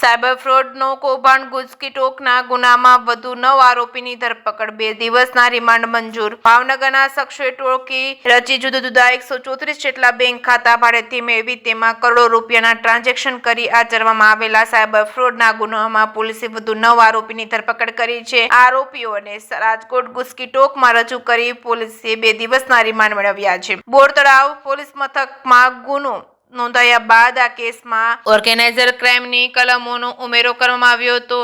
Cyber ફ્રોડનો કૌભાંડ ગુજકીટોકના ગુનામાં વધુ 9 આરોપીની ધરપકડ, 2 દિવસના રિમાન્ડ મંજૂર. ભાવનગરના શખ્સોએ ટોળકી રચી જુદા જુદા 134 જેટલા બેંક ખાતા ભાડેથી મેળવી તેમાં કરોડો રૂપિયાના ટ્રાન્ઝેક્શન કરી આચરવામાં આવેલા સાયબર ફ્રોડના ગુનામાં પોલીસે વધુ 9 આરોપીની ધરપકડ કરી છે. આરોપીઓને રાજકોટ ગુજકીટોકમાં રજૂ કરી પોલીસે 2 દિવસના રિમાન્ડ મેળવ્યા છે. બોરતળાવ પોલીસ મથકમાં ગુનો નોંધાયા બાદ આ કેસમાં ઓર્ગેનાઇઝર ક્રાઇમની કલમોનો ઉમેરો કરવામાં આવ્યો હતો.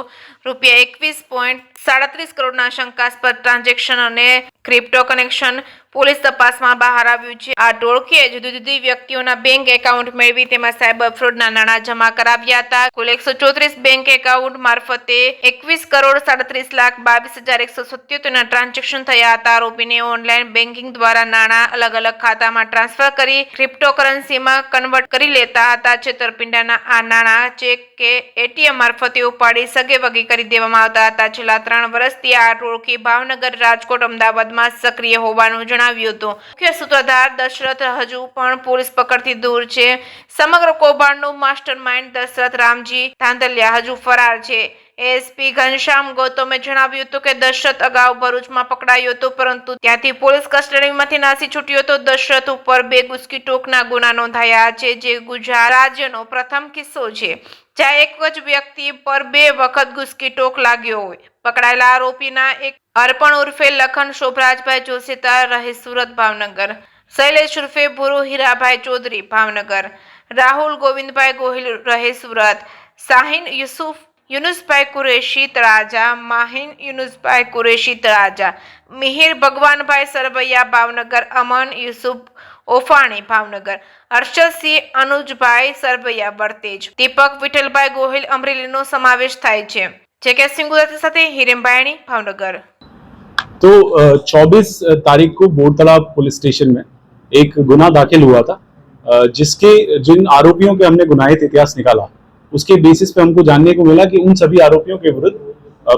₹21.37 કરોડના શંકાસ્પદ ટ્રાન્ઝેક્શન અને ક્રિપ્ટો કનેક્શન પોલીસ તપાસમાં બહાર આવ્યું છે. આ ટોળકીએ જુદી જુદી વ્યક્તિઓના બેંક એકાઉન્ટ મેળવી તેમાં સાયબર ફ્રોડના નાણાં જમા કરાવ્યા હતા. કુલ 134 બેંક એકાઉન્ટ મારફતે ₹21,37,22,177ના ટ્રાન્ઝેક્શન થયા હતા. આરોપીને ઓનલાઈન બેન્કિંગ દ્વારા નાણાં અલગ અલગ ખાતામાં ટ્રાન્સફર કરી ક્રિપ્ટો કરન્સીમાં કન્વર્ટ કરી લેતા હતા. છેતરપિંડીના આ નાણાં ચેક કે એટીએમ મારફતે ઉપાડી સગે વગે કરી દેવામાં આવતા હતા. છેલ્લા 3 વર્ષથી આ ટોળકી ભાવનગર, રાજકોટ, અમદાવાદમાં સક્રિય હોવાનું જણાવ્યું હતું. મુખ્ય સૂત્રધાર દશરથ હજુ પણ પોલીસ પકડથી દૂર છે. સમગ્ર કૌભાંડનું માસ્ટરમાઇન્ડ દશરથ રામજી ધાંધલિયા હજુ ફરાર છે. એસપી ઘનશ્યામ ગૌતમે જણાવ્યું હતું કે દશરથ અગાઉ ભરૂચમાં પકડાયો હતો, પરંતુ ત્યાંથી પોલીસ કસ્ટડીમાંથી નાસી છૂટ્યો હતો. દશરથ ઉપર 2 ગુજકીટોકના ગુના નોંધાયા છે, જે ગુજરાત રાજ્યનો પ્રથમ કિસ્સો છે જ્યાં એક જ વ્યક્તિ પર 2 વખત ગુજકીટોક લાગ્યો હોય. પકડાયેલા આરોપીના એક અર્પણ ઉર્ફે લખન શોભરાજભાઈ જોશીતા રહે સુરત, ભાવનગર, શૈલેષ ઉર્ફે ભુરુ હીરાભાઈ ચૌધરી, ભાવનગર, રાહુલ ગોવિંદભાઈ ગોહિલ રહે સુરત, શાહીન યુનુસભાઈ કુરેશી તળાજા, માહિન યુનુસભાઈ કુરેશી તળાજા, મિહિર ભગવાનભાઈ સરવૈયા, ભાવનગર, અમન યુસુફ ઓફાણી, ભાવનગર, હર્ષદસિંહ અનુજભાઈ સરવૈયા, વરતેજ, દીપક વિઠ્ઠલભાઈ ગોહિલ અમરેલીનો સમાવેશ થાય છે. જેકે સિંહ ગુજરાતી સાથે હિરેમભાઈ, ભાવનગર. तो 24 तारीख को बोरतलाब पुलिस स्टेशन में एक गुना दाखिल हुआ था, जिन आरोपियों के हमने गुनाहित इतिहास निकाला उसके बेसिस पे हमको जानने को मिला कि उन सभी आरोपियों के विरुद्ध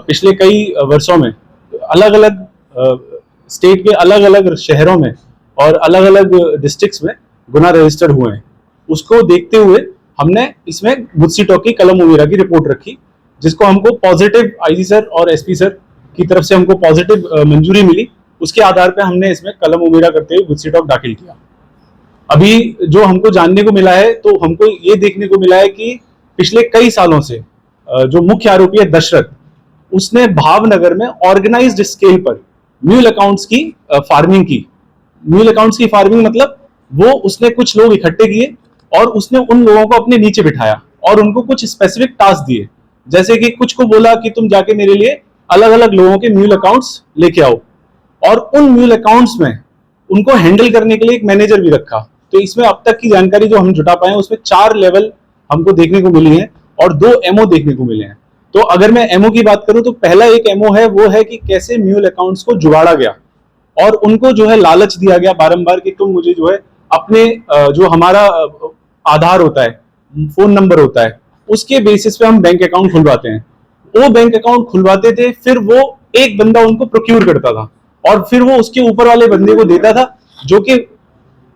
पिछले कई वर्षों में अलग अलग स्टेट के अलग अलग शहरों में और अलग अलग डिस्ट्रिक्ट्स में गुना रजिस्टर हुए हैं. उसको देखते हुए हमने इसमें गुजकीटोक की कलम उमेरा की रिपोर्ट रखी, जिसको हमको पॉजिटिव आईजी सर और एसपी सर की तरफ से हमको पॉजिटिव मंजूरी मिली. उसके आधार पे हमने इसमें कलम उमेरा करते हुए गुजकीटोक दाखिल किया. अभी जो हमको जानने को मिला है, तो हमको ये देखने को मिला है कि पिछले कई सालों से जो मुख्य आरोपी है दशरथ, उसने भावनगर में ऑर्गेनाइज्ड स्केल पर म्यूल अकाउंट्स की फार्मिंग की. म्यूल अकाउंट्स की फार्मिंग मतलब वो उसने कुछ लोग इकट्ठे किए और उसने उन लोगों को अपने नीचे बिठाया और उनको कुछ स्पेसिफिक टास्क दिए. जैसे कि कुछ को बोला कि तुम जाके मेरे लिए अलग अलग लोगों के म्यूल अकाउंट्स लेके आओ, और उन म्यूल अकाउंट्स में उनको हैंडल करने के लिए एक मैनेजर भी रखा. तो इसमें अब तक की जानकारी जो हम जुटा पाए उसमें 4 लेवल हमको देखने को मिली है और 2 एमओ देखने को मिले हैं. तो अगर मैं एमओ की बात करूं तो पहला एक एमओ है, वो है कि कैसे म्यूल अकाउंट्स को जुगाड़ा गया और उनको जो है लालच दिया गया बारंबार कि तुम मुझे जो है अपने जो हमारा आधार होता है, फोन नंबर होता है, उसके बेसिस पे हम बैंक अकाउंट खुलवाते हैं. वो बैंक अकाउंट खुलवाते थे, फिर वो एक बंदा उनको प्रोक्यूर करता था और फिर वो उसके ऊपर वाले बंदे को देता था, जो कि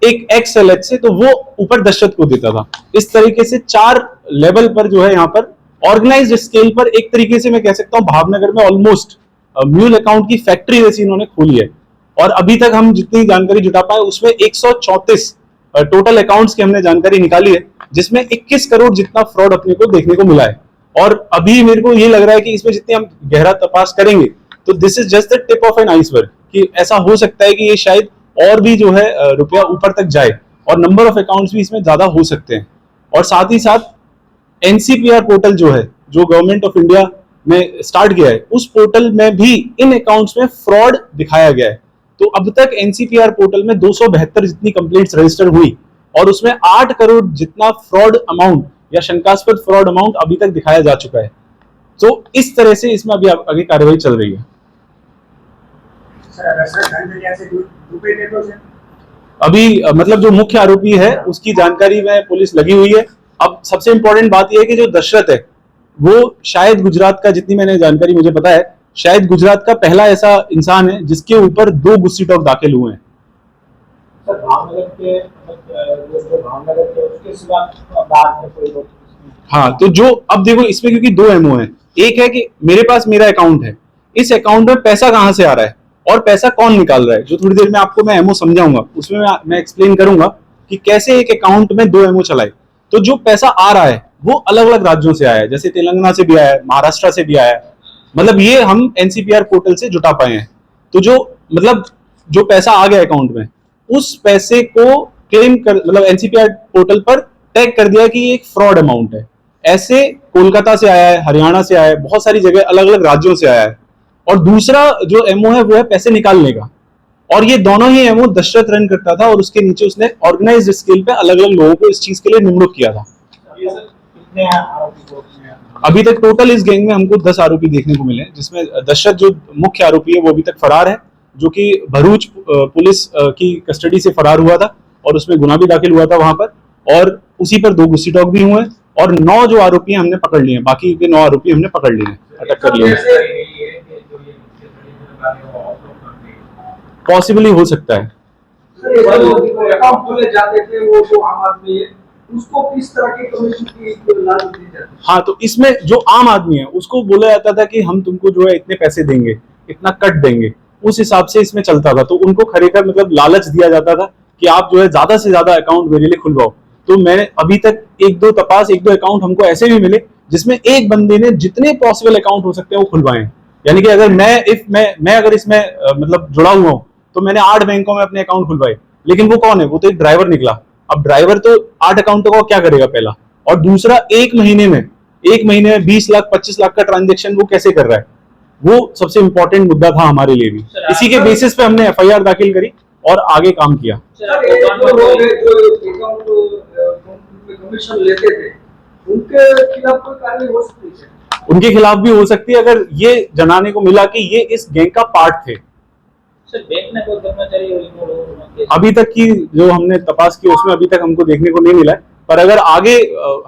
एक XLH से, तो वो ऊपर दशरथ को देता था. इस तरीके से 4 लेवल पर जो है यहाँ पर ऑर्गेनाइज्ड स्केल पर एक तरीके से मैं कह सकता हूँ भावनगर में ऑलमोस्ट म्यूल अकाउंट की फैक्ट्री जैसी इन्होंने खोली है. और अभी तक हम जितनी जानकारी जुटा पाए उसमें 134 टोटल अकाउंट्स की हमने जानकारी निकाली है, जिसमें 21 करोड़ जितना फ्रॉड अपने को देखने को मिला है. और अभी मेरे को ये लग रहा है कि इसमें जितनी हम गहरा तपास करेंगे तो this is just the tip of an iceberg, कि ऐसा हो सकता है कि ये शायद और भी जो है रुपया ऊपर तक जाए और नंबर ऑफ अकाउंट्स भी इसमें ज्यादा हो सकते हैं. और साथ ही साथ NCPR पोर्टल जो है, जो गवर्नमेंट ऑफ इंडिया में स्टार्ट किया है, उस पोर्टल में भी इन अकाउंट्स में फ्रॉड दिखाया गया है. तो अब तक NCPR पोर्टल में 272 जितनी कंप्लेंट्स रजिस्टर हुई और उसमें 8 करोड़ जितना फ्रॉड अमाउंट या शंकास्पद फ्रॉड अमाउंट अभी तक दिखाया जा चुका है. तो इस तरह से इसमें अभी आगे कार्रवाई चल रही है. अभी मतलब जो मुख्य आरोपी है उसकी जानकारी में पुलिस लगी हुई है. अब सबसे इंपॉर्टेंट बात यह है कि जो दशरथ है वो शायद गुजरात का, जितनी मैंने जानकारी मुझे पता है, शायद गुजरात का पहला ऐसा इंसान है जिसके ऊपर 2 गुजकीटोक दाखिल हुए हैं. भावनगर के उसके सिवा बाद में कोई लोग हाँ, तो जो अब देखो इसमें क्योंकि दो एमओ है, एक है कि मेरे पास मेरा अकाउंट है, इस अकाउंट में पैसा कहाँ से आ रहा है और पैसा कौन निकाल रहा है, जो थोड़ी देर में आपको मैं एमओ समझाऊंगा, उसमें मैं एक्सप्लेन करूंगा कि कैसे एक अकाउंट में दो एमओ चलाए। तो जो पैसा आ रहा है वो अलग अलग राज्यों से आया है, जैसे तेलंगाना से भी आया है, महाराष्ट्र से भी आया है, मतलब ये हम एनसीपीआर पोर्टल से जुटा पाए हैं। तो जो मतलब जो पैसा आ गया अकाउंट में, उस पैसे को क्लेम कर मतलब एनसीपीआर पोर्टल पर टैग कर दिया कि ये एक फ्रॉड अमाउंट है। ऐसे कोलकाता से आया है, हरियाणा से आया है, बहुत सारी जगह अलग अलग राज्यों से आया है। और दूसरा जो एमओ है वो है पैसे निकालने का, और ये दोनों ही एमओ दशरथ रन करता था और उसके नीचे उसने ऑर्गेनाइज्ड स्केल पे अलग अलग लोगों को इस चीज के लिए निमणूक किया था। अभी तक टोटल इस गैंग में हमको 10 आरोपी देखने को मिले, जिसमें दशरथ जो मुख्य आरोपी है वो अभी तक फरार है, जो कि भरूच पुलिस की कस्टडी से फरार हुआ था और उसमें गुना भी दाखिल हुआ था वहां पर, और उसी पर 2 गुस्सी टॉक भी हुए हैं और 9 जो आरोपी हमने पकड़ लिए हैं, बाकी के 9 आरोपी हमने पकड़ लिए हैं, अटक कर लिए हैं। पॉसिबली हो सकता है। अकाउंट खोले जाते थे वो जो आम आदमी है उसको किस तरह की कमीशन की लालच दी जाती है? हाँ, तो इसमें जो आम आदमी है उसको बोला जाता था कि हम तुमको जो है इतने पैसे देंगे, इतना कट देंगे, उस हिसाब से इसमें चलता था। तो उनको खरेखर मतलब लालच दिया जाता था कि आप जो है ज्यादा से ज्यादा अकाउंट मेरे लिए खुलवाओ। तो मैंने अभी तक एक दो अकाउंट हमको ऐसे भी मिले जिसमें एक बंदे ने जितने पॉसिबल अकाउंट हो सकते हैं वो खुलवाए। यानी कि अगर मैं अगर इसमें मतलब जुड़ा हुआ हूँ तो मैंने 8 बैंकों में अपने अकाउंट खुलवाए, लेकिन वो कौन है, वो तो एक ड्राइवर निकला। अब ड्राइवर तो 8 अकाउंटों का क्या करेगा पहला, और दूसरा एक महीने में 20 लाख 25 लाख का ट्रांजेक्शन वो कैसे कर रहा है, वो सबसे इंपॉर्टेंट मुद्दा था हमारे लिए भी। इसी के बेसिस पे हमने एफआईआर दाखिल करी और आगे काम किया। सर, ये जो लोग हैं जो अकाउंट में कमीशन लेते थे उनके खिलाफ कोई कार्रवाई हो सकती है? उनके खिलाफ भी हो सकती है अगर ये जनाने को मिला कि ये इस गैंग का पार्ट थे। सर, बैंक में कोई कर्मचारी अभी तक की जो हमने तपास की उसमें अभी तक हमको देखने को नहीं मिला है, पर अगर आगे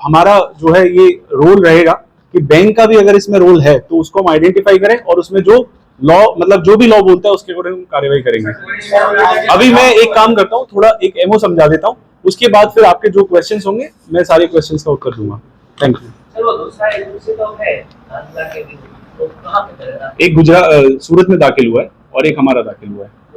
हमारा जो है ये रोल रहेगा कि बैंक का भी अगर इसमें रोल है तो उसको हम आइडेंटिफाई करें और उसमें जो लॉ मतलब जो भी लॉ बोलता है उसके अकॉर्डिंग हम कार्रवाई करेंगे। अभी मैं एक काम करता हूँ, थोड़ा एक एमओ समझा देता हूँ, उसके बाद फिर आपके जो क्वेश्चंस होंगे मैं सारे क्वेश्चंस का उत्तर दूंगा। Thank you. एक गुजरात सूरत में दाखिल हुआ है और एक हमारा दाखिल हुआ है।